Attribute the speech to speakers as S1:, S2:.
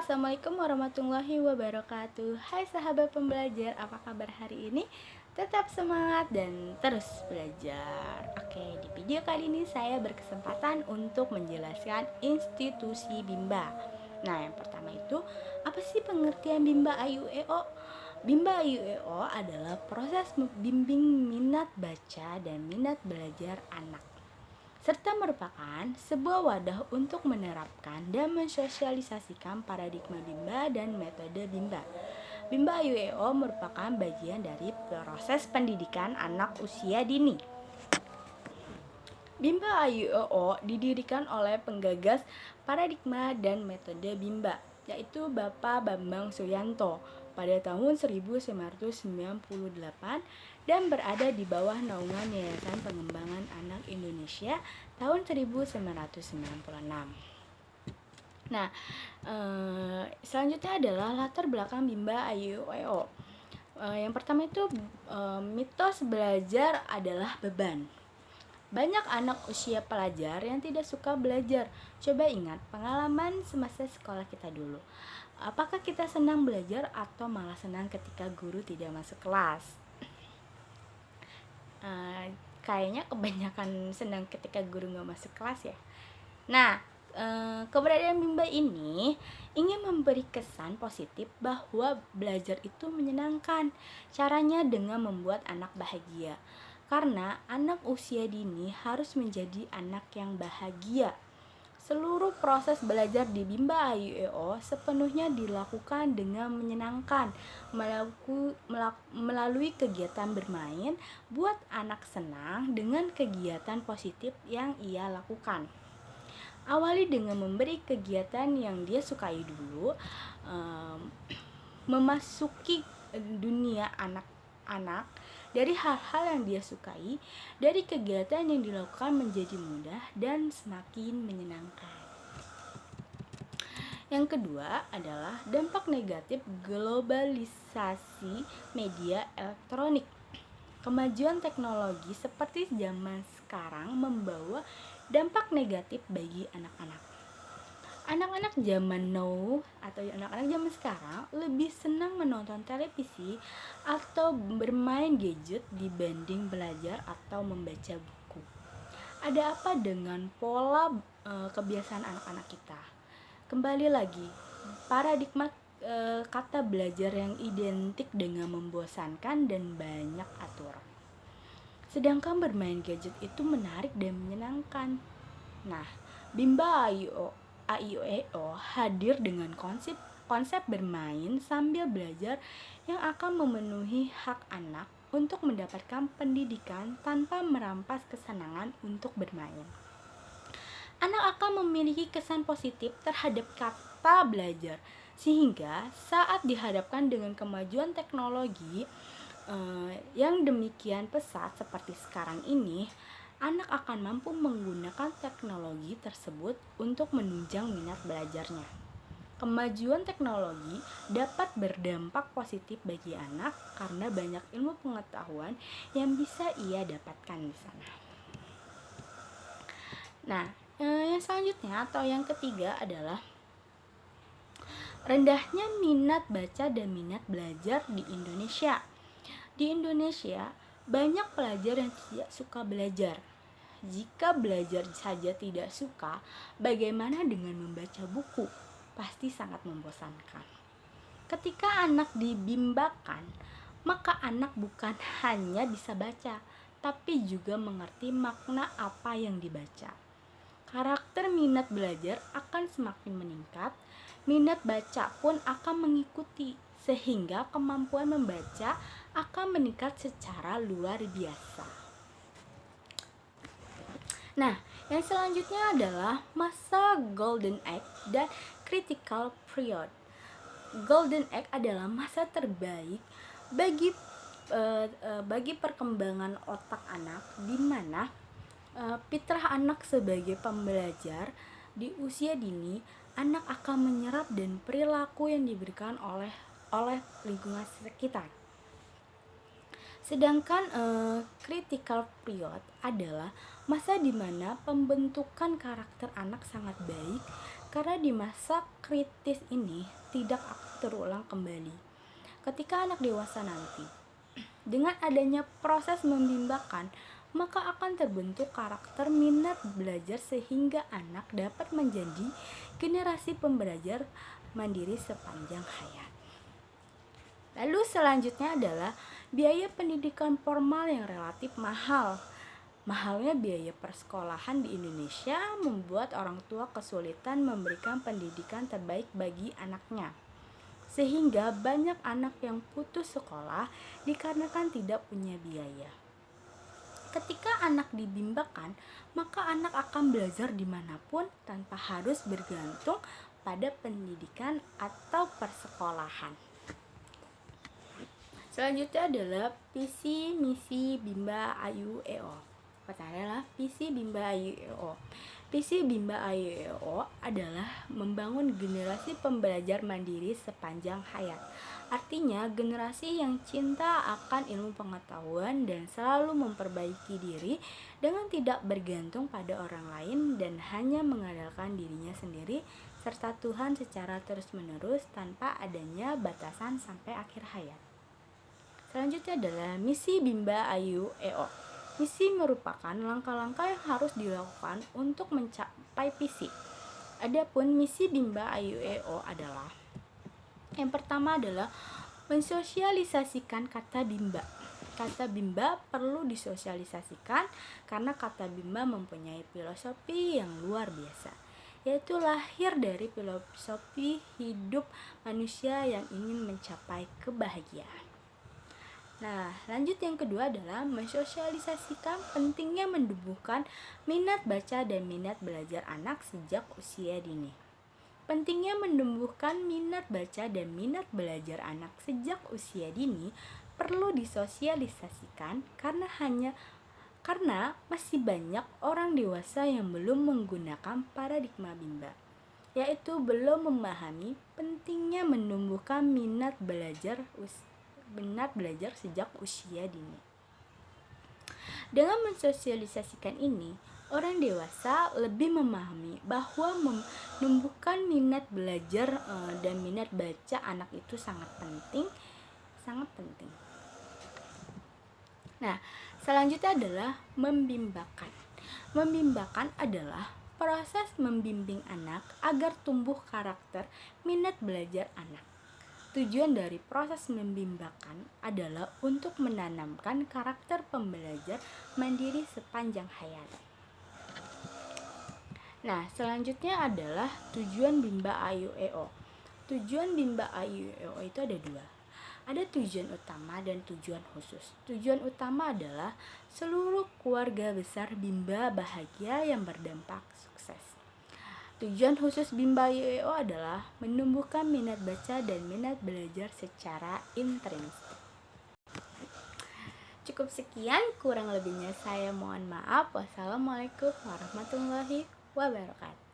S1: Assalamualaikum warahmatullahi wabarakatuh. Hai sahabat pembelajar, apa kabar hari ini? Tetap semangat dan terus belajar. Oke, di video kali ini saya berkesempatan untuk menjelaskan institusi Bimba. Nah, yang pertama itu, apa sih pengertian Bimba AYUEO? Bimba AYUEO adalah proses membimbing minat baca dan minat belajar anak, serta merupakan sebuah wadah untuk menerapkan dan mensosialisasikan paradigma Bimba dan metode Bimba. Bimba AYUEO merupakan bagian dari proses pendidikan anak usia dini. Bimba AYUEO didirikan oleh penggagas paradigma dan metode Bimba, yaitu Bapak Bambang Suyanto pada tahun 1998 dan berada di bawah naungan Yayasan Pengembangan Anak Indonesia tahun 1996. Nah, selanjutnya adalah latar belakang Bimba AYUEO. Yang pertama itu mitos belajar adalah beban. Banyak anak usia pelajar yang tidak suka belajar. Coba ingat pengalaman semasa sekolah kita dulu. Apakah kita senang belajar atau malah senang ketika guru tidak masuk kelas? Kayaknya kebanyakan senang ketika guru nggak masuk kelas ya. Nah, keberadaan Bimba ini ingin memberi kesan positif bahwa belajar itu menyenangkan. Caranya dengan membuat anak bahagia. Karena anak usia dini harus menjadi anak yang bahagia. Seluruh proses belajar di Bimba AYUEO sepenuhnya dilakukan dengan menyenangkan melalui kegiatan bermain, buat anak senang dengan kegiatan positif yang ia lakukan. Awali dengan memberi kegiatan yang dia sukai dulu, memasuki dunia anak-anak dari hal-hal yang dia sukai, dari kegiatan yang dilakukan menjadi mudah dan semakin menyenangkan. Yang kedua adalah dampak negatif globalisasi media elektronik. Kemajuan teknologi seperti zaman sekarang membawa dampak negatif bagi anak-anak. Anak-anak zaman now atau anak-anak zaman sekarang lebih senang menonton televisi atau bermain gadget dibanding belajar atau membaca buku. Ada apa dengan pola kebiasaan anak-anak kita? Kembali lagi, paradigma kata belajar yang identik dengan membosankan dan banyak aturan. Sedangkan bermain gadget itu menarik dan menyenangkan. Nah, Bimba AYUEO hadir dengan konsep bermain sambil belajar yang akan memenuhi hak anak untuk mendapatkan pendidikan tanpa merampas kesenangan untuk bermain. Anak akan memiliki kesan positif terhadap kata belajar, sehingga saat dihadapkan dengan kemajuan teknologi yang demikian pesat seperti sekarang ini, anak akan mampu menggunakan teknologi tersebut untuk menunjang minat belajarnya. Kemajuan teknologi dapat berdampak positif bagi anak karena banyak ilmu pengetahuan yang bisa ia dapatkan di sana. Nah, yang selanjutnya atau yang ketiga adalah rendahnya minat baca dan minat belajar di Indonesia. Di Indonesia, banyak pelajar yang tidak suka belajar. Jika belajar saja tidak suka, bagaimana dengan membaca buku? Pasti sangat membosankan. Ketika anak dibimbakan, maka anak bukan hanya bisa baca, tapi juga mengerti makna apa yang dibaca. Karakter minat belajar akan semakin meningkat, minat baca pun akan mengikuti, sehingga kemampuan membaca akan meningkat secara luar biasa. Nah, yang selanjutnya adalah masa Golden Age dan Critical Period. Golden Age adalah masa terbaik bagi perkembangan otak anak, di mana fitrah anak sebagai pembelajar di usia dini, anak akan menyerap dan perilaku yang diberikan oleh lingkungan sekitar. Sedangkan critical period adalah masa di mana pembentukan karakter anak sangat baik karena di masa kritis ini tidak akan terulang kembali. Ketika anak dewasa nanti, dengan adanya proses membimbakan, maka akan terbentuk karakter minat belajar sehingga anak dapat menjadi generasi pembelajar mandiri sepanjang hayat. Lalu selanjutnya adalah biaya pendidikan formal yang relatif mahal. Mahalnya biaya persekolahan di Indonesia membuat orang tua kesulitan memberikan pendidikan terbaik bagi anaknya. Sehingga banyak anak yang putus sekolah dikarenakan tidak punya biaya. Ketika anak dibimbakan, maka anak akan belajar dimanapun tanpa harus bergantung pada pendidikan atau persekolahan. Selanjutnya adalah visi misi Bimba Ayu EO. Pertanyaan adalah visi Bimba Ayu EO. Visi Bimba Ayu EO adalah membangun generasi pembelajar mandiri sepanjang hayat. Artinya, generasi yang cinta akan ilmu pengetahuan dan selalu memperbaiki diri dengan tidak bergantung pada orang lain dan hanya mengandalkan dirinya sendiri serta Tuhan secara terus-menerus tanpa adanya batasan sampai akhir hayat. Selanjutnya adalah misi Bimba Ayu EO. Misi merupakan langkah-langkah yang harus dilakukan untuk mencapai visi. Adapun misi Bimba Ayu EO adalah yang pertama adalah mensosialisasikan kata bimba. Kata bimba perlu disosialisasikan karena kata bimba mempunyai filosofi yang luar biasa, yaitu lahir dari filosofi hidup manusia yang ingin mencapai kebahagiaan. Nah, lanjut yang kedua adalah mensosialisasikan pentingnya menumbuhkan minat baca dan minat belajar anak sejak usia dini. Pentingnya menumbuhkan minat baca dan minat belajar anak sejak usia dini perlu disosialisasikan karena masih banyak orang dewasa yang belum menggunakan paradigma bimba, yaitu belum memahami pentingnya menumbuhkan minat belajar sejak usia dini. Dengan mensosialisasikan ini, orang dewasa lebih memahami bahwa menumbuhkan minat belajar dan minat baca anak itu sangat penting. Nah, selanjutnya adalah membimbakan. Membimbakan adalah proses membimbing anak agar tumbuh karakter minat belajar anak. Tujuan dari proses membimbakan adalah untuk menanamkan karakter pembelajar mandiri sepanjang hayat. Nah, selanjutnya adalah tujuan Bimba Ayu EO. Tujuan Bimba Ayu EO itu ada dua. Ada tujuan utama dan tujuan khusus. Tujuan utama adalah seluruh keluarga besar Bimba bahagia yang berdampak sukses. Tujuan khusus Bimba EO adalah menumbuhkan minat baca dan minat belajar secara intrinsik. Cukup sekian, kurang lebihnya saya mohon maaf. Wassalamualaikum warahmatullahi wabarakatuh.